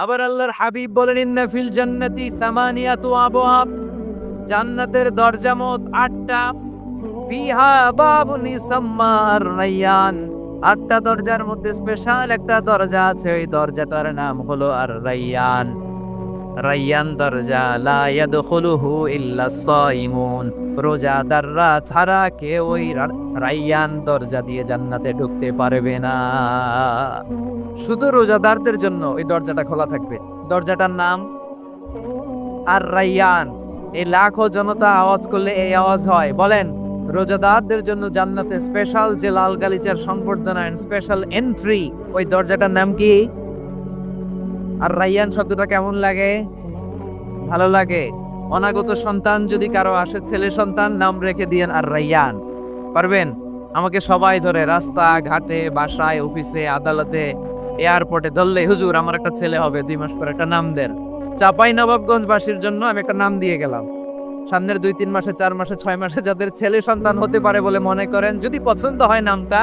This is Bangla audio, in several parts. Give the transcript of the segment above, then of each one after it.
আবার আল্লাহর হাবিব বলেন ইন্না ফিল জান্নাতি সামানিয়াতু আবওয়াব, জান্নাতের দরজা মোট 8টা। ফিহা বাবুন ইউসাম্মা আর-রায়্যান, 8টা দরজার মধ্যে স্পেশাল একটা দরজা আছে, ওই দরজাটার নাম হলো আর-রায়্যান। রায়্যান দরজা, লা ইয়াদখুলুহু ইল্লা সাইমুন, রোজাদাররা ছাড়া কেউ ওই রায়্যান দরজা দিয়ে জান্নাতে ঢুকতে পারবে না। শুধু রোজাদারদের জন্য ওই দরজাটা খোলা থাকবে। দরজাটার নাম আর-রায়্যান। এই লাখো জনতা আওয়াজ করলে এই আওয়াজ হয়, বলেন রোজাদারদের জন্য জান্নাতে স্পেশাল যে লাল গালিচার সংবর্ধনা এন্ড স্পেশাল এন্ট্রি, ওই দরজাটার নাম কি? আর-রায়্যান শব্দটা কেমন লাগে? ভালো লাগে। অনাগত সন্তান যদি কারো আসে, ছেলে সন্তান, নাম রেখে দিয়েন আর-রায়্যান। পারবেন? আমাকে সবাই ধরে রাস্তা ঘাটে, বাসায়, অফিসে, আদালতে, এয়ারপোর্টে ধরলে, হুজুর আমার একটা ছেলে হবে 2 মাস পর, একটা নাম দেন। চাঁপাইনবাবগঞ্জবাসীর জন্য আমি একটা নাম দিয়ে গেলাম। সামনের 2-3 মাসে, 4 মাসে, 6 মাসে যাদের ছেলে সন্তান হতে পারে বলে মনে করেন, যদি পছন্দ হয় নামটা,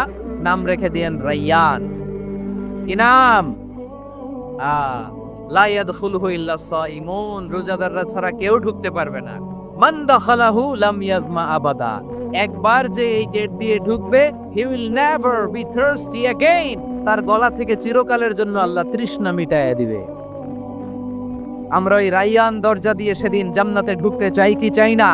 নাম রেখে দিয়েন রায়্যান। কি নাম? লা ইয়াদখুলুহু ইল্লা সাইমুন, রোজাদাররা ছাড়া কেউ ঢুকতে পারবে না। মান দাখালাহু লাম ইয়াজমা আবাদা, একবার যে এই গেট দিয়ে ঢুকবে, he will never be thirsty again, তার গলা থেকে চিরকালের জন্য আল্লাহ তৃষ্ণা মিটাইয়া দিবে। আমরা ওই রায়্যান দরজা দিয়ে সেদিন জান্নাতে ঢুকতে চাই কি চাই না?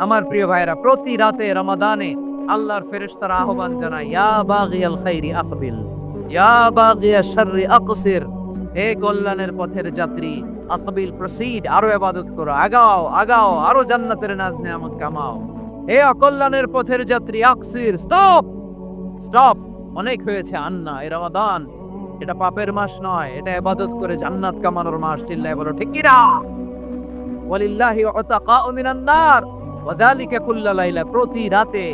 আমার প্রিয় ভাইরা, প্রতি রাতে রমাদানে আল্লাহর ফেরেশতারা আহ্বান জানায়, ইয়া বাগিয়াল খাইরি আকবিল, ইয়া বাগিয়াশ শাররি আকসির, হে কল্যাণের পথের যাত্রী, আকবিল প্রসিড, আরো ইবাদত করো, আগাও আগাও, আরো জান্নাতের নাজ নেয়ামত কামাও। হে অকল্যাণের পথের যাত্রী, আকসির, স্টপ স্টপ, অনেক হয়েছে। আন্না, এ রমাদান এটা পাপের মাস নয়, এটা ইবাদত করে জান্নাত কামানোর মাস। চিল্লায় বলো ঠিক কি না? ওয়ালিল্লাহি উতাকাউ মিনান নার ওয়া যালিকা কুল্লা লাইলা, প্রতি রাতে,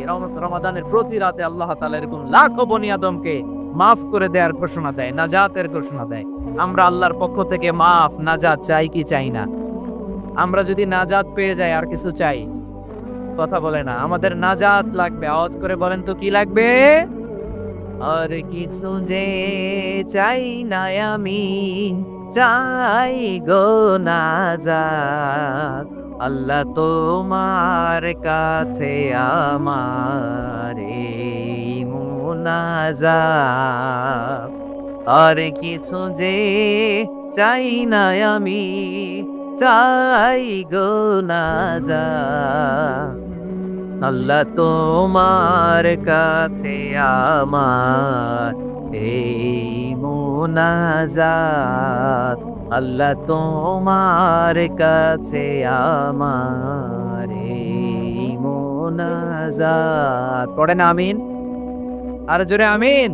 রমাদানের প্রতি রাতে আল্লাহ তাআলা এরকম লাখো বনি আদমকে মাফ করে দেওয়ার ঘোষণা দেয়, নাজাতের ঘোষণা দেয়। আমরা আল্লাহর পক্ষ থেকে মাফ, নাজাত চাই কি চাই না? আমরা যদি নাজাত পেয়ে যাই আর কিছু চাই? কথা বলে না। আমাদের নাজাত লাগবে, আওয়াজ করে বলেন তো কি লাগবে? আর কিছু যে চাই না আমি, চাই গো নাজাত, আল্লাহ তোমার কাছে আমার এই মুনাজাত। আর কিছু যে চাই না আমি, চাই গো নাজাত, আল্লাহ তোমার কাছে আমার এই মুনাজাত, আল্লাহ তোমার কাছে আমার এই মুনাজাত। পড়েন আমিন, আর জোরে আমিন।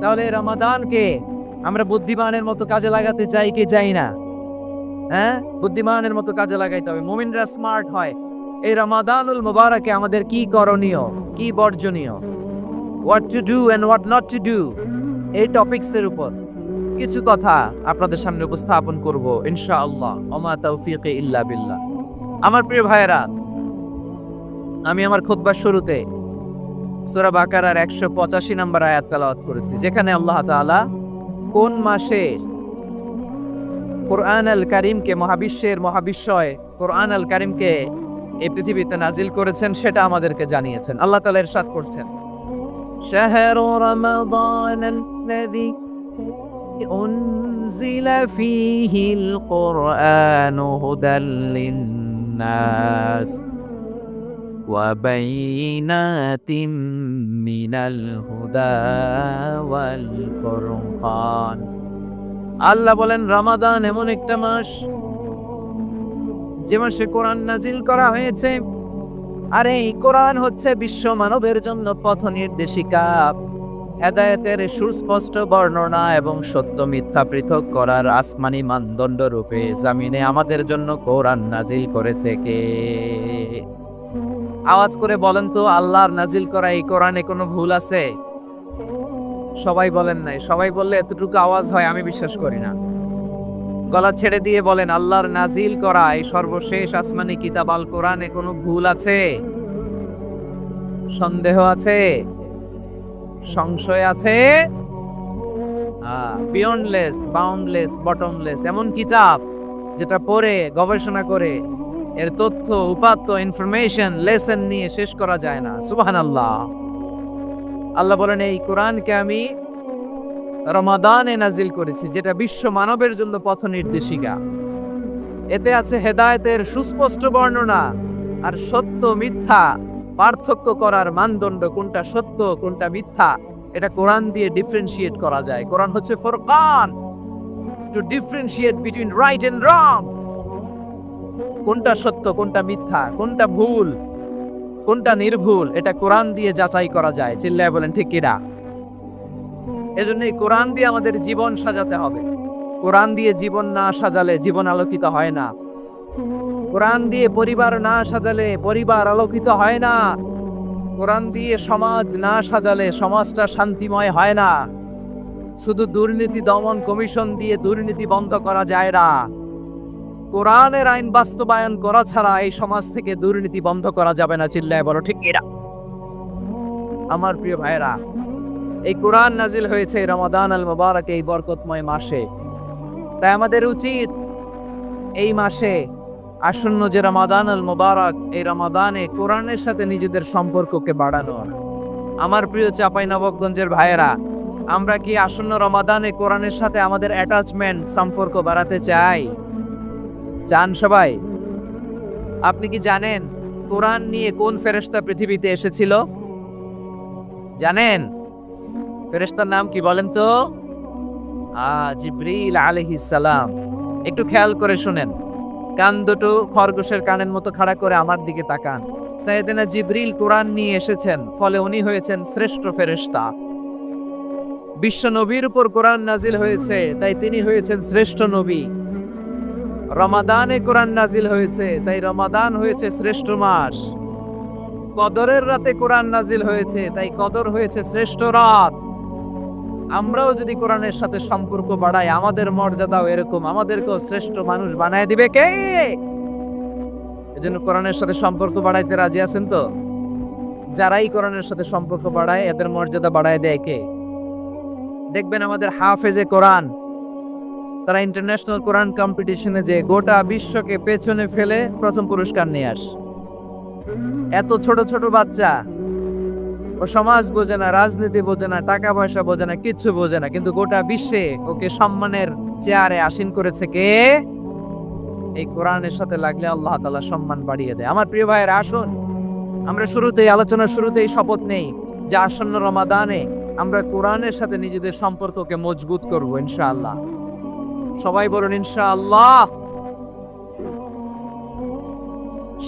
তাহলে রমাদানকে আমরা বুদ্ধিমানের মতো কাজে লাগাতে চাই কি চাই না? হ্যাঁ, বুদ্ধিমানের মতো কাজে লাগাইতে হবে। মুমিনরা স্মার্ট হয়। এই রমাদানুল মুবারকে আমাদের কি করণীয়, কি বর্জনীয়, what to do and what not to do, এই টপিকসের উপর কিছু কথা আপনাদের সামনে উপস্থাপন করব ইনশাআল্লাহ। ওমা তাওফীকি ইল্লা বিল্লাহ। আমার প্রিয় ভাইয়েরা, আমি আমার খুতবার শুরুতে সূরা বাকারার 185 নম্বর আয়াত তেলাওয়াত করেছি, যেখানে আল্লাহ তাআলা কোন মাসে কোরআন আল কারীমকে, মহাবিশ্বের মহাবিশ্বয় কোরআন আল কারীমকে এই পৃথিবীতে নাজিল করেছেন সেটা আমাদেরকে জানিয়েছেন। আল্লাহ তাআলা ইরশাদ করছেন, শাহরু রমাদানাল্লাযী উনজিলা ফীহিল কুরআনু হুদাল লিন্নাস ওয়া বাইনাতিম মিনাল হুদা ওয়াল ফুরকান। আল্লাহ বলেন রমাদান এমন একটা মাস যে মাসে কোরআন নাজিল করা হয়েছে, আর এই কোরআন হচ্ছে বিশ্ব মানবের জন্য পথ নির্দেশিকা, হেদায়েতের সুস্পষ্ট বর্ণনা এবং সত্য মিথ্যা পৃথক করার আসমানি মানদণ্ড রূপে জামিনে আমাদের জন্য কোরআন নাজিল করেছে কে? আওয়াজ করে বলেন তো, আল্লাহর নাজিল করা এই কোরআনে কোনো ভুল আছে? সবাই বলেন নাই। সবাই বললে এতটুকু আওয়াজ হয় আমি বিশ্বাস করি না। গলা ছেড়ে দিয়ে বলেন, আল্লাহর নাজিল করা এই সর্বশেষ আসমানি কিতাব আল কোরআনে কোনো ভুল আছে? সন্দেহ আছে? সংশয় আছে? বিয়ন্ডলেস, বাউন্ডলেস, বটমলেস, এমন কিতাব যেটা পড়ে গবেষণা করে এর তথ্য, উপাত্ত, ইনফরমেশন, লেসন নিয়ে শেষ করা যায় না। সুবহানাল্লাহ। আল্লাহ বলেন, এই কোরআনকে আমি রমাদানে নাজিল করেছি, যেটা বিশ্ব মানবের জন্য পথ নির্দেশিকা। এতে আছে হেদায়েতের সুস্পষ্ট বর্ণনা আর সত্য মিথ্যা পার্থক্য করার মানদণ্ড, কোনটা সত্য কোনটা মিথ্যা এটা কোরআন দিয়ে ডিফারেন্সিয়েট করা যায়। কোরআন হচ্ছে ফুরকান, to differentiate between right and wrong. কোনটা সত্য কোনটা মিথ্যা, কোনটা ভুল কোনটা নির্ভুল, এটা কোরআন দিয়ে যাচাই করা যায়। চিল্লায় বলেন ঠিক কিনা? এজন্য এই কোরআন দিয়ে আমাদের জীবন সাজাতে হবে। কোরআন দিয়ে জীবন না সাজালে জীবন আলোকিত হয় না। কোরআন দিয়ে পরিবার না সাজালে পরিবার আলোকিত হয় না। কোরআন দিয়ে সমাজ না সাজালে সমাজটা শান্তিময় হয় না। শুধু দুর্নীতি দমন কমিশন দিয়ে দুর্নীতি বন্ধ করা যায় না। কোরআনের আইন বাস্তবায়ন করা ছাড়া এই সমাজ থেকে দুর্নীতি বন্ধ করা যাবে না। চিল্লায় বলো ঠিক কিনা? আমার প্রিয় ভাইরা, এই কোরআন নাজিল হয়েছে রমাদান আল মুবারক, এই বরকতময় মাসে। তাই আমাদের উচিত এই মাসে আসন্ন যে রমাদান আল মুবারক, এই রমাদানে কোরআনের সাথে নিজেদের সম্পর্ককে বাড়ানো। আমার প্রিয় চাঁপাইনবাবগঞ্জের ভাইয়েরা, আমরা কি আসন্ন রমাদানে কোরআনের সাথে আমাদের অ্যাটাচমেন্ট, সম্পর্ক বাড়াতে চাই? চান সবাই? আপনি কি জানেন কোরআন নিয়ে কোন ফেরেশতা পৃথিবীতে এসেছিল? জানেন ফেরেশতার নাম কি বলেন তো? জিবরিল আলাইহিস সালাম। একটু খেয়াল করে শুনেন, কান দুটো খরগোশের কানের মতো খাড়া করে আমার দিকে তাকান। সাইয়েদনা জিবরিল কোরআন নিয়ে এসেছেন, ফলে উনি হয়েছেন শ্রেষ্ঠ ফেরেশতা। বিশ্ব নবীর উপর কোরআন নাজিল হয়েছে, তাই তিনি হয়েছেন শ্রেষ্ঠ নবী। রমাদানে কোরআন নাজিল হয়েছে, তাই রমাদান হয়েছে শ্রেষ্ঠ মাস। কদরের রাতে কোরআন নাজিল হয়েছে, তাই কদর হয়েছে শ্রেষ্ঠ রাত। আমরাও যদি কোরআনের সাথে সম্পর্ক বাড়াই, আমাদের মর্যাদাও এরকম, আমাদেরকেও শ্রেষ্ঠ মানুষ বানায় দিবে কে? এজন্য কোরআনের সাথে সম্পর্ক বাড়াইতে রাজি আছেন তো? যারাই কোরআনের সাথে সম্পর্ক বাড়ায় এদের মর্যাদা বাড়ায় দেয় কে? দেখবেন আমাদের হাফেজে কোরআন, তারা ইন্টারন্যাশনাল কোরআন কম্পিটিশনে যে গোটা বিশ্বকে পেছনে ফেলে প্রথম পুরস্কার নিয়ে আসে। এত ছোট ছোট বাচ্চা, ও সমাজ বোঝে না, রাজনীতি বোঝে না, টাকা পয়সা বোঝে না, কিচ্ছু বোঝে না, কিন্তু গোটা বিশ্বে ওকে সম্মানের চেয়ারে আসীন করেছে কে? এই কোরআনের সাথে লাগলে আল্লাহ তাআলা সম্মান বাড়িয়ে দেয়। আমার প্রিয় ভাইয়েরা, আসুন আমরা আলোচনার শুরুতেই শপথ নেই যে আসন্ন রমাদানে আমরা কোরআনের সাথে নিজেদের সম্পর্ককে মজবুত করব ইনশাআল্লাহ। সবাই বলুন ইনশাআল্লাহ।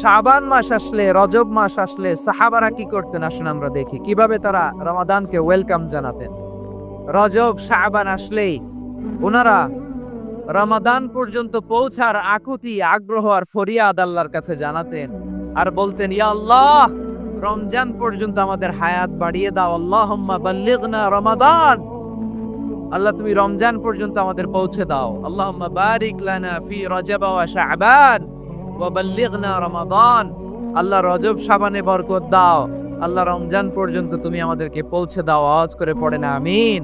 শাবান মাস আসলে, রজব মাস আসলে সাহাবারা কি করতেন আসুন আমরা দেখি কিভাবে তারা রমাদানকে ওয়েলকাম জানাতেন। রজব শাবান আসলেই ওনারা রমাদান পর্যন্ত পৌঁছার আকুতি, আগ্রহ আর ফরিয়াদ আল্লাহর কাছে জানাতেন আর বলতেন, ইয়া আল্লাহ, রমজান পর্যন্ত আমাদের হায়াত বাড়িয়ে দাও। আল্লাহুম্মা বাল্লিগনা রমাদান। আল্লাহ তুমি রমজান পর্যন্ত আমাদের পৌঁছে দাও। আল্লাহুম্মা বারিক লানা ফি রজব ওয়া শাবান ওয়া বাল্লিগনা রমাদান। আল্লাহ রজব শাবানে বরকত দাও, আল্লাহ রমজান পর্যন্ত তুমি আমাদেরকে পৌঁছে দাও। আওয়াজ করে পড়েন আমিন।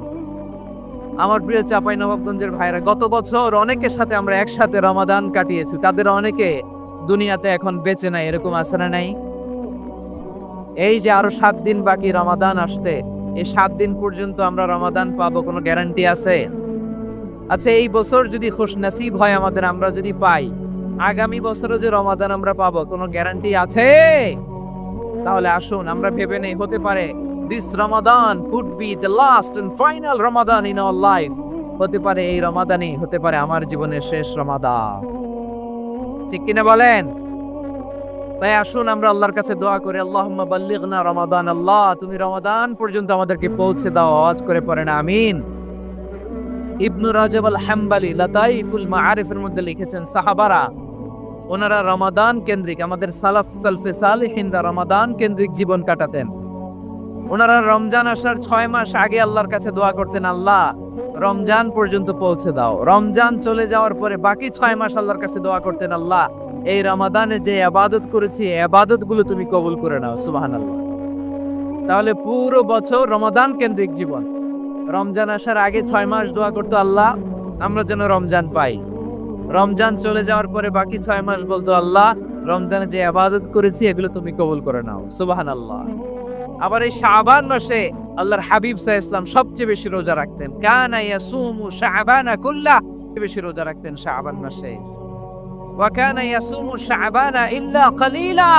আমার প্রিয় চাঁপাইনবাবগঞ্জের ভাইরা, গত বছর অনেকের সাথে আমরা একসাথে রমাদান কাটিয়েছি, তাদের অনেকে দুনিয়াতে এখন বেঁচে নাই, এরকম আছে না নাই? এই যে আরো 7 দিন বাকি রমাদান আসতে, এই 7 দিন পর্যন্ত আমরা রমাদান পাবো, কোনো গ্যারান্টি আছে? আচ্ছা, এই বছর যদি খুশনসিব হয় আমাদের, আমরা যদি পাই, আগামী বছরও যে রমাদান আমরা পাবো, কোনো গ্যারান্টি আছে? তাহলে আসুন আমরা ভেবে নেই, হতে পারে this Ramadan could be the last and final Ramadan in our life. হতে পারে এই রমাদানই হতে পারে আমার জীবনের শেষ রমাদান। ঠিক কিনা বলেন? তাই আসুন আমরা আল্লাহর কাছে দোয়া করি, আল্লাহুম্মা বাল্লিগনা রমাদান। আল্লাহ তুমি রমাদান পর্যন্ত আমাদেরকে পৌঁছে দাও। আওয়াজ করে পড়েন আমিন। ইবনু রাজব আল হাম্বলি লাতাইফুল মাআরিফের মধ্যে লিখেছেন, সাহাবারা ওনারা রমাদান কেন্দ্রিক, আমাদের সালফে সালিহিনরা রমাদান কেন্দ্রিক জীবন কাটাতেন। ওনারা রমজান আসার 6 মাস আগে আল্লাহর কাছে দোয়া করতেন, আল্লাহ রমজান পর্যন্ত পৌঁছে দাও। রমজান চলে যাওয়ার পরে বাকি 6 মাস আল্লাহর কাছে দোয়া করতেন, আল্লাহ এই রমাদানে যে ইবাদত করেছি, ইবাদত গুলো তুমি কবুল করে নাও। সুবহানাল্লাহ। তাহলে পুরো বছর রমাদান কেন্দ্রিক জীবন। রমজান আসার আগে 6 মাস দোয়া করতো, আল্লাহ আমরা যেন রমজান পাই। রমজান চলে যাওয়ার পরে বাকি 6 মাস বলতো, আল্লাহ রমজানে যে ইবাদত করেছি এগুলো তুমি কবুল করে নাও। সুবহানাল্লাহ। আবার এই শাবান মাসে আল্লাহর হাবিব সাল্লাল্লাহু আলাইহি ওয়াসাল্লাম সবচেয়ে বেশি রোজা রাখতেন। কানা ইয়াসুমু শাবানা কুল্লাহ, বেশি রোজা রাখতেন শাবান মাসে। ওয়া কানা ইয়াসুমু শাবানা ইল্লা কালিলা,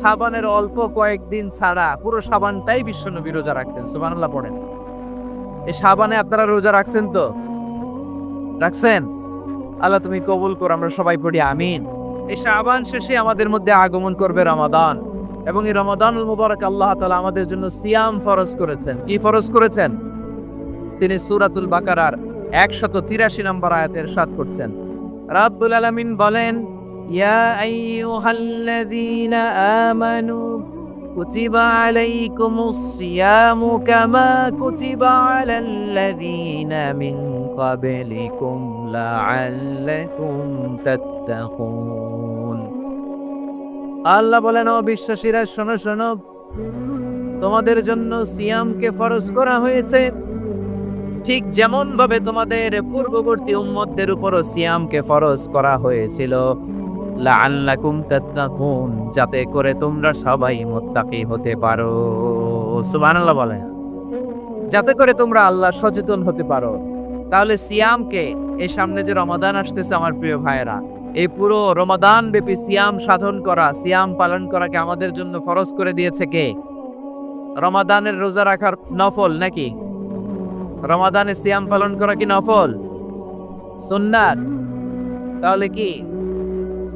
শাবানের অল্প কয়েকদিন ছাড়া পুরো শাবানটাই বিশ্বনবী রোজা রাখতেন। সুবহানাল্লাহ পড়েন। এই শাবানে আপনারা রোজা রাখছেন তো? রাখছেন? আল্লাহ তুমি কবুল করো, আমরা সবাই পড়ি আমিন। এই শাবান শেষে আমাদের মধ্যে আগমন করবে রমাদান, এবং এই রমাদানুল মুবারক আল্লাহ তাআলা আমাদের জন্য সিয়াম ফরজ করেছেন। কি ফরজ করেছেন? তিনি সূরাতুল বাকারার 183 নম্বর আয়াতে ইরশাদ করছেন, রাব্বুল আলামিন বলেন, ইয়া আইয়ুহাল্লাযীনা আমানু কুতিবা আলাইকুমুস সিয়ামু কামা কুতিবা আলাল্লাযীনা মিন ক্বাবলিকুম লাআল্লাকুম তাত্তাকুন। আল্লাহ বলেন, ও বিশ্বাসীরা শোনো শোনো, তোমাদের জন্য সিয়ামকে ফরজ করা হয়েছে ঠিক যেমন ভাবে তোমাদের পূর্ববর্তী উম্মতদের উপরও সিয়ামকে ফরজ করা হয়েছিল, লাআল্লাকুম তাত্তাকুন, যাতে করে তোমরা সবাই মুত্তাকি হতে পারো। সুবহানাল্লাহ বলেন, যাতে করে তোমরা আল্লাহ সচেতন হতে পারো। তাহলে সিয়ামকে, এই সামনে যে রমাদান আসতেছে আমার প্রিয় ভাইয়েরা, এই পুরো রমাদান ব্যাপী সিয়াম সাধন করা, সিয়াম পালন করাকে আমাদের জন্য ফরজ করে দিয়েছে কে? রমাদানের রোজা রাখার নফল নাকি? রমাদানে সিয়াম পালন করা কি নফল? সুন্নাত? তাহলে কি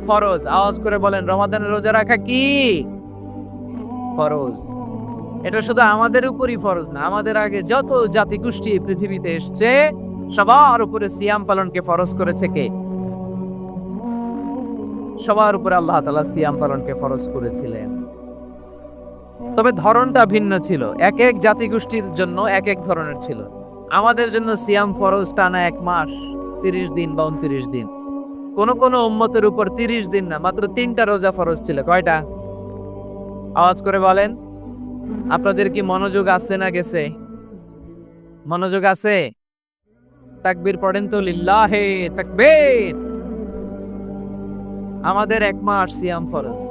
ফরজ? আওয়াজ করে বলেন, রমাদানের রোজা রাখা কি ফরজ? এটা শুধু আমাদের উপরই ফরজ না, আমাদের আগে যত জাতিগোষ্ঠী পৃথিবীতে এসছে সবার উপরে সিয়াম পালনকে ফরজ করেছে কে? সবার উপরে আল্লাহ তাআলা সিয়াম পালনকে ফরজ করেছিলেন। তবে ধরনটা ভিন্ন ছিল, এক এক জাতিগোষ্ঠীর জন্য এক এক ধরনের ছিল। আমাদের জন্য সিয়াম ফরজ টানা 1 মাস 30 দিন বা 29 দিন। কোন কোন উম্মতের উপর 30 দিন না, মাত্র 3টা রোজা ফরজ ছিল। কয়টা? আওয়াজ করে বলেন। আপনাদের কি মনোযোগ আছে না গেছে? মনোযোগ আছে? তাকবীর পড়েন তো, লিল্লাহে তাকবীর। আমাদের 1 মাস সিয়াম ফরজ।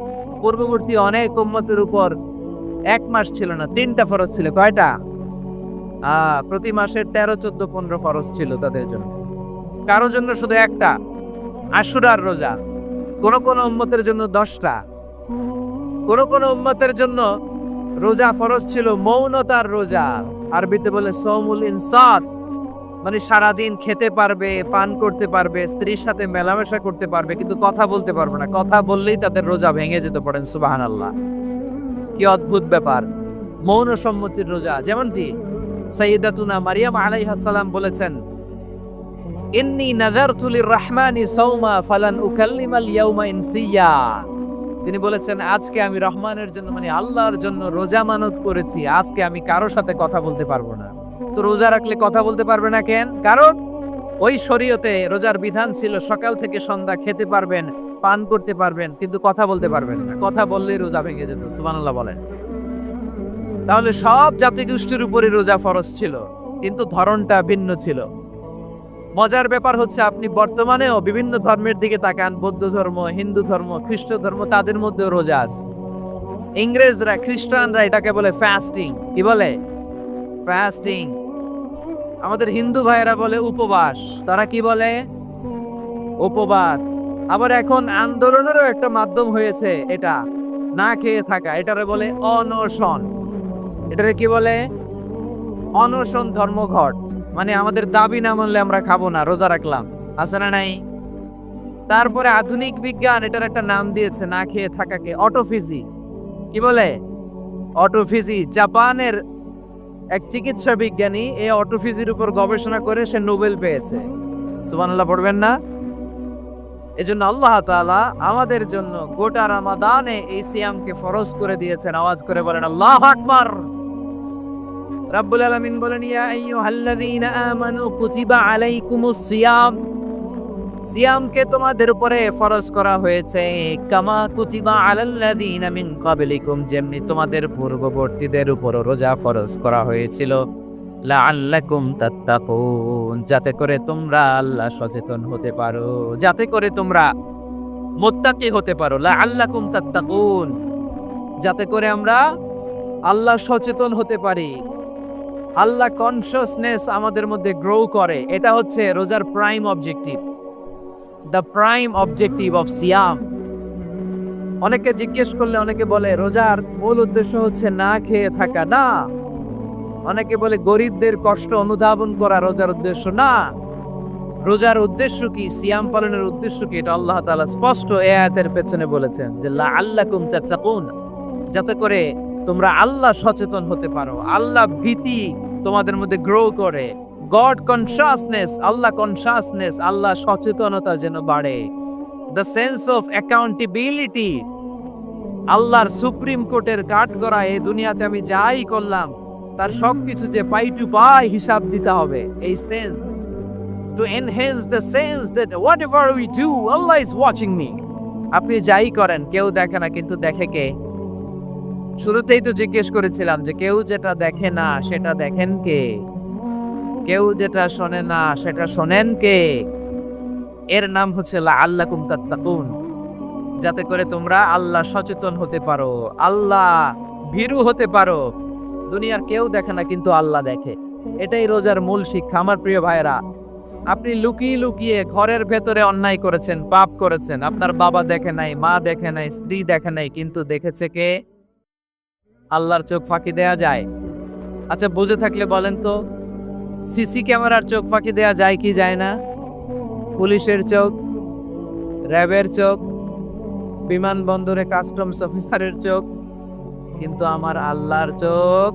পূর্ববর্তী অনেক উম্মতের উপর 1 মাস ছিল না, 3টা ফরজ ছিল। কয়টা? প্রতি মাসের 13, 14, 15 ফরজ ছিল তাদের জন্য। কারো জন্য শুধু একটা, আশুরার রোজা। কোন কোন উম্মতের জন্য 10টা। কোন কোন উম্মতের জন্য রোজা ফরজ ছিল মৌনতার রোজা, আরবিতে বলে সৌমুল ইনসাত, মানে সারাদিন খেতে পারবে, পান করতে পারবে, স্ত্রীর সাথে মেলামেশা করতে পারবে, কিন্তু কথা বলতে পারবে না। কথা বললেই তাদের রোজা ভেঙে যেতে। পড়েন সুবহানাল্লাহ। কি অদ্ভুত ব্যাপার! মৌন সম্মতির রোজা। যেমনটি সাইয়্যিদাতুনা মারিয়াম আলাইহাস সালাম বলেছেন, ইন্নী নাযারতু লির-রাহমানি সাওমা ফালান উকাল্লিমাল ইয়াওমা ইনসিয়া। তিনি বলেছেন, আজকে আমি রহমানের জন্য, মানে আল্লাহর জন্য রোজা মানত করেছি, আজকে আমি কারোর সাথে কথা বলতে পারবো না। তো রোজা রাখলে কথা বলতে পারবে না কেন? কারণ ওই শরীয়তে রোজার বিধান ছিল সকাল থেকে সন্ধ্যা খেতে পারবেন, পান করতে পারবেন, কিন্তু কথা বলতে পারবেন না। কথা বললেই রোজা ভেঙে যেত। সুবহানাল্লাহ বলেন। তাহলে সব জাতিগোষ্ঠীর উপরে রোজা ফরজ ছিল, কিন্তু ধরনটা ভিন্ন ছিল। মজার ব্যাপার হচ্ছে, আপনি বর্তমানেও বিভিন্ন ধর্মের দিকে তাকান, বৌদ্ধ ধর্ম, হিন্দু ধর্ম, খ্রিস্ট ধর্ম, তাদের মধ্যেও রোজা আছে। ইংরেজরা, খ্রিস্টানরা এটাকে বলে ফাস্টিং। কি বলে? ফাস্টিং। আমাদের হিন্দু ভাইয়েরা বলে উপবাস। তারা কি বলে? উপবাস। আবার এখন আন্দোলনেরও একটা মাধ্যম হয়েছে এটা, না খেয়ে থাকা। এটারে বলে অনশন। এটারে কি বলে? অনশন ধর্মঘট। মানে আমাদের দাবি না মানলে আমরা খাবো না, রোজা রাখলাম। আছে না নাই? তারপরে আধুনিক বিজ্ঞান এটার একটা নাম দিয়েছে না খেয়ে থাকাকে, অটোফিজি। কি বলে? অটোফিজি। জাপানের এক চিকিৎসা বিজ্ঞানী এই অটোফিজির উপর গবেষণা করে সে নোবেল পেয়েছে। সুবহানাল্লাহ পড়বেন না? এজন্য আল্লাহ তাআলা আমাদের জন্য গোটা রমাদানে এই সিয়ামকে ফরজ করে দিয়েছেন। আওয়াজ করে বলেন আল্লাহু আকবার। রাব্বুল আলামিন বলেন, ইয়া আইয়ুহাল্লাযীনা আমানু কুতিবা আলাইকুমুস সিয়াম, সিয়ামকে তোমাদের উপরে ফরজ করা হয়েছে কামা কুতিবা আলাল্লাযীনা মিন ক্বাবলিকুম, যেমনি তোমাদের পূর্ববর্তীদের উপর রোজা ফরজ করা হয়েছিল। লাআল্লাকুম তাত্তাকুন, যাতে করে তোমরা আল্লাহ সচেতন হতে পারো, যাতে করে তোমরা মুত্তাকি হতে পারো। লাআল্লাকুম তাত্তাকুন, যাতে করে আমরা আল্লাহ সচেতন হতে পারি, আল্লাহ কনসিয়াসনেস আমাদের মধ্যে গ্রো করে। এটা হচ্ছে রোজার prime objective, the prime objective of সিয়াম। অনেকে জিজ্ঞেস করলে অনেকে বলে রোজার মূল উদ্দেশ্য হচ্ছে না খেয়ে থাকা। না, অনেকে বলে গরিবদের কষ্ট অনুধাবন করা রোজার উদ্দেশ্য। না, রোজার উদ্দেশ্য কি, সিয়াম পালনের উদ্দেশ্য কি, এটা আল্লাহ তাআলা স্পষ্ট এই আয়াতের পেছনে বলেছেন যে লাআল্লাকুম তাত্তাকুন, যাতে করে তোমরা আল্লাহ সচেতন হতে পারো, আল্লাহ ভীতি তোমাদের মধ্যে গ্রো করে, গড কনসিয়াসনেস, আল্লাহ কনসিয়াসনেস, আল্লাহ সচেতনতা যেন বাড়ে, দ্য সেন্স অফ অ্যাকাউন্টেবিলিটি, আল্লাহর সুপ্রিম কোর্টের কাঠগড়া এই দুনিয়াতে আমি যাই করলাম তার সবকিছু যে পাই টু পাই হিসাব দিতে হবে, এই sense, to enhance the sense that whatever we do, Allah is watching me. আপনি যাই করেন কেউ দেখে না, কিন্তু দেখে কে? শুরুতেই তো জিজ্ঞেস করেছিলাম যে কেউ যেটা দেখে না সেটা দেখেন কে? কেউ যেটা শোনে না সেটা শোনেন কে? এর নাম হচ্ছে লাআল্লাকুম তাত্তাকুন, যাতে করে তোমরা আল্লাহ সচেতন হতে পারো, আল্লাহ ভীরু হতে পারো। দুনিয়ার কেউ দেখে না, কিন্তু আল্লাহ দেখে। এটাই রোজার মূল শিক্ষা। আমার প্রিয় ভাইরা, আপনি লুকিয়ে লুকিয়ে ঘরের ভেতরে অন্যায় করেছেন, পাপ করেছেন, আপনার বাবা দেখে নাই, মা দেখে নাই, স্ত্রী দেখে নাই, কিন্তু দেখেছে কে? আল্লাহর চোখ ফাঁকি দেয়া যায়? আচ্ছা, বুঝে থাকলে বলেন তো, সিসি ক্যামেরার চোখ ফাঁকি দেয়া যায় কি যায় না? পুলিশের চোখ, র্যাবের চোখ, বিমানবন্দরে কাস্টমস অফিসারের চোখ, কিন্তু আমার আল্লাহর চোখ?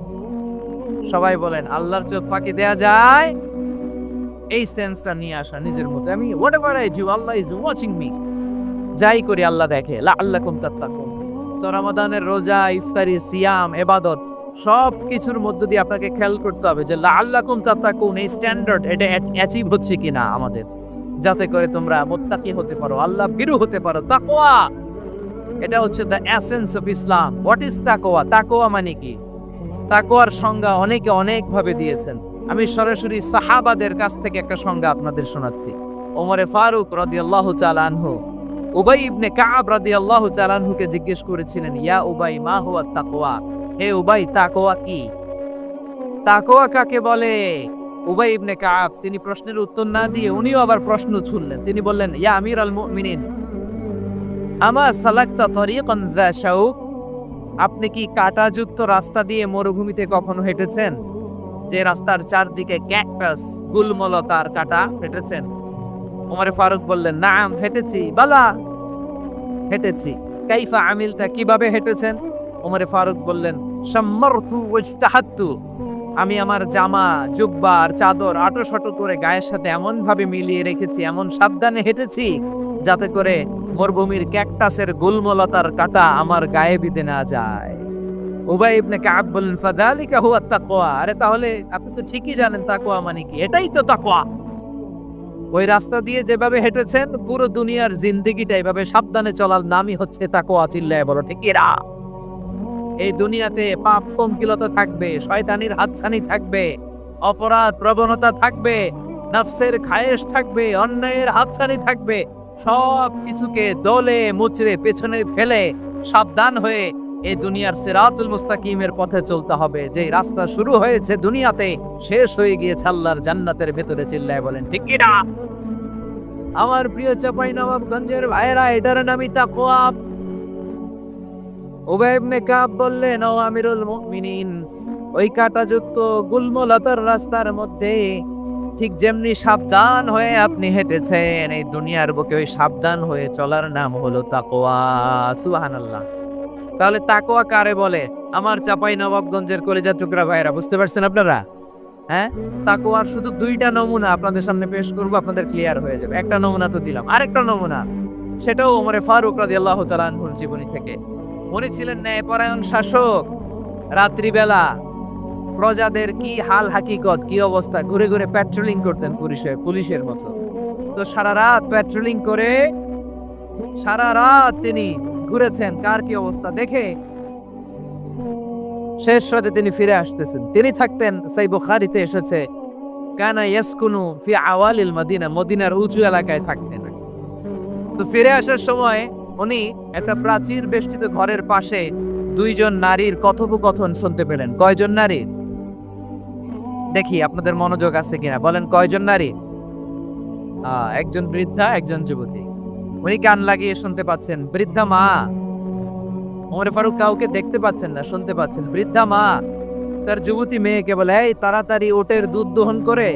সবাই বলেন, আল্লাহর চোখ ফাঁকি দেয়া যায়? এই সেন্সটা নিয়ে আসা নিজের মধ্যে, আমি whatever I do Allah is watching me, যাই করি আল্লাহ দেখে। লাআল্লাকুম তাত্তাকুন। সো রমাদানের রোজা, ইফতারি, সিয়াম, ইবাদত সব কিছুর মধ্য দিয়ে আপনাকে খেয়াল করতে হবে যে লাআল্লাকুম তাত্তাকুন এই স্ট্যান্ডার্ড এটা অ্যাচিভ হচ্ছে কিনা আমাদের, যাতে করে তোমরা মুত্তাকি হতে পারো, আল্লাহ ভীরু হতে পারো। তাকওয়া, এটা হচ্ছে the essence of Islam. What is তাকওয়া? তাকওয়া মানে কি? তাকওয়ার সংজ্ঞা অনেকে অনেক ভাবে দিয়েছেন। আমি সরাসরি সাহাবাদের কাছ থেকে একটা সংজ্ঞা আপনাদের শোনাচ্ছি। ওমরে ফারুক রাদিয়াল্লাহু তাআলা আনহু উবাই ইবনে কাব রাদিয়াল্লাহু তাআলা আনহুকে জিজ্ঞেস করেছিলেন, ইয়া উবাই মা হুয়া তাকওয়া? হে উবাই, তাকওয়া কি? তাকওয়া কাকে বলে? উবাই ইবনে কাব তিনি প্রশ্নের উত্তর না দিয়ে উনিও আবার প্রশ্ন ছুড়লেন। তিনি বললেন, ইয়া আমিরাল মুমিনিন, আমা সালাকতা তরিকান যা শাউক? আপনি কি কাঁটাযুক্ত রাস্তা দিয়ে মরুভূমিতে কখনো হেঁটেছেন? যে রাস্তার চারদিকে ক্যাকটাস, গুলমলতার কাঁটা, হেঁটেছেন? ওমরে ফারুক বললেন, নাম, হেঁটেছি। বালা, হেঁটেছি। কাইফা আমিলতা, কিভাবে হেঁটেছেন? ওমরে ফারুক বললেন, শাম্মারতু ওয়াজতাহাত্তু, আমি আমার জামা, জুব্বা আর চাদর আঁটো করে গায়ের সাথে এমন ভাবে মিলিয়ে রেখেছি, এমন সাবধানে হেঁটেছি যাতে করে মরুভূমির ক্যাকটাসের গুলমলতার কাঁটা আমার গায়ে বিঁধে না যায়। উবাই ইবনে কাব বললেন, ফাযালিকা হুয়া তাকওয়া। আরে তাহলে আপনি তো ঠিকই জানেন তাকওয়া মানে কি, এটাই তো তাকওয়া। ওই রাস্তা দিয়ে যেভাবে হেঁটেছেন পুরো দুনিয়ার জিন্দেগিটা এভাবে সাবধানে চলার নামই হচ্ছে তাকওয়া। চিল্লায় বলো ঠিক এরা। এই দুনিয়াতে পাপ পঙ্কিলতা থাকবে, শয়তানির হাতছানি থাকবে, অপরাধ প্রবণতা থাকবে, নফসের খায়েশ থাকবে, অন্যায়ের হাতছানি থাকবে। সব কিছুকে দলে মুচড়ে পেছনে ফেলে সাবধান হয়ে এই দুনিয়ার সিরাতুল মুস্তাকিমের পথে চলতে হবে। যে রাস্তা শুরু হয়েছে দুনিয়াতে, শেষ হয়ে গিয়েছে আল্লাহর জান্নাতের ভেতরে। চিল্লায় বলেন ঠিক কি না? আমার প্রিয় চাঁপাইনবাবগঞ্জের ভাইরা, এটার নামই তাকওয়া। উবাই ইবনে কাব বললেন, ও আমিরুল মুমিনিন, ওই কাঁটাযুক্ত গুলমলতার রাস্তার মধ্যে ঠিক যেমনি সাবধান হয়ে আপনি হেঁটেছেন, এই দুনিয়ার বুকে ওই সাবধান হয়ে চলার নাম হলো তাকওয়া। সুবহানাল্লাহ। তাহলে তাকওয়া কারে বলে? আমার চাঁপাইনবাবগঞ্জের কলিজার টুকরা ভাইরা, বুঝতে পারছেন আপনারা? হ্যাঁ, তাকওয়ার শুধু দুইটা নমুনা আপনাদের সামনে পেশ করব, আপনাদের ক্লিয়ার হয়ে যাবে। একটা নমুনা তো দিলাম, আরেকটা নমুনা, সেটাও ওমরে ফারুক রাদিয়াল্লাহু তাআলা আনহুর জীবনী থেকে। উনি ছিলেন ন্যায়পরায়ণ শাসক। রাত্রিবেলা প্রজাদের কি হাল হাকিকত, কি অবস্থা, ঘুরে ঘুরে প্যাট্রোলিং করতেন পুলিশের মতো। তো সারা রাত প্যাট্রোলিং করে সারা রাত তিনি ঘুরেছেন কার কি অবস্থা দেখে। শেষ রাতে তিনি ফিরে আসতেছেন। তিনি থাকতেন, সেই বুখারীতে এসেছে, কানা ইয়াসকুনু ফি আওয়ালিল মদিনা, মদিনার উঁচু এলাকায় থাকতেন। তো ফিরে আসার সময় উনি একটা প্রাচীর বেষ্টিত ঘরের পাশে দুইজন নারীর কথোপকথন শুনতে পেলেন। কয়জন নারী? দেখি আপনাদের মনোযোগ আছে কিনা, বলেন কয়জন নারী? একজন বৃদ্ধা, একজন যুবতী। উনি কান লাগিয়ে শুনতে পাচ্ছেন। বৃদ্ধা মা, ওমর ফারুক কাউকে দেখতে পাচ্ছেন না, শুনতে পাচ্ছেন। বৃদ্ধা মা তার যুবতী মেয়েকে বলে, এই তাড়াতাড়ি ওটের দুধ দহন করে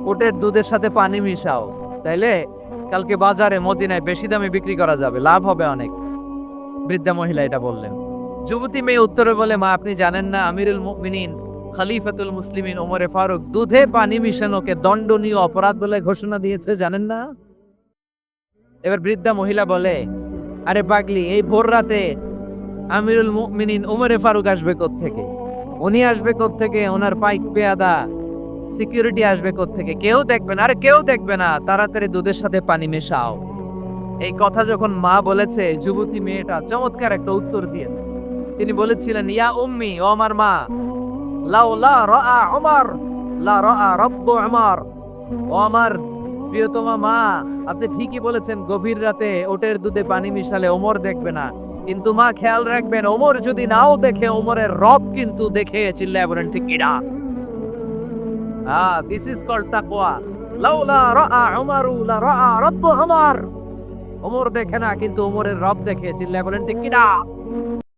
ওটের দুধের সাথে পানি মিশাও, তাইলে কালকে বাজারে মদিনায় বেশি দামে বিক্রি করা যাবে, লাভ হবে অনেক। বৃদ্ধা মহিলা এটা বললেন। যুবতী মেয়ে উত্তরে বলে, মা আপনি জানেন না আমিরুল মুমিনিন খলিফাতুল মুসলিমিন ওমরে ফারুক দুধে পানি মিশানোকে দণ্ডনীয় অপরাধ বলে ঘোষণা দিয়েছে, জানেন না? এবার বৃদ্ধা মহিলা বলে, আরে পাগলি, এই ভোর রাতে আমিরুল মুমিনিন ওমরে ফারুক আসবে কোত্থেকে? উনি আসবে কোত্থেকে? ওনার পাইক পেয়াদা সিকিউরিটি আসবে কোত্থেকে? কেউ দেখবে না। আরে কেউ দেখবে না, তাড়াতাড়ি দুধের সাথে পানি মেশাও। এই কথা যখন মা বলেছে, যুবতী মেয়েটা চমৎকার একটা উত্তর দিয়েছে। তিনি বলেছিলেন, ইয়া উম্মি, ও আমার মা, লাউলা রাআ উমর লা রাআ রাব্বু উমর। ও আমার প্রিয়তমা মা, আপনি ঠিকই বলেছেন, গভীর রাতে ওটের দুধে পানি মিশালে ওমর দেখবে না, কিন্তু মা খেয়াল রাখবেন, ওমর যদি নাও দেখে, ওমরের রব কিন্তু দেখে। চিল্লায় বলেন ঠিক কিনা? দিস ইজ কল্ড তাকওয়া। লাউলা রাআ উমরু লা রাআ রাব্বু উমর। ওমর দেখে না, কিন্তু ওমরের রব দেখে। চিল্লায় বলেন ঠিক কিনা?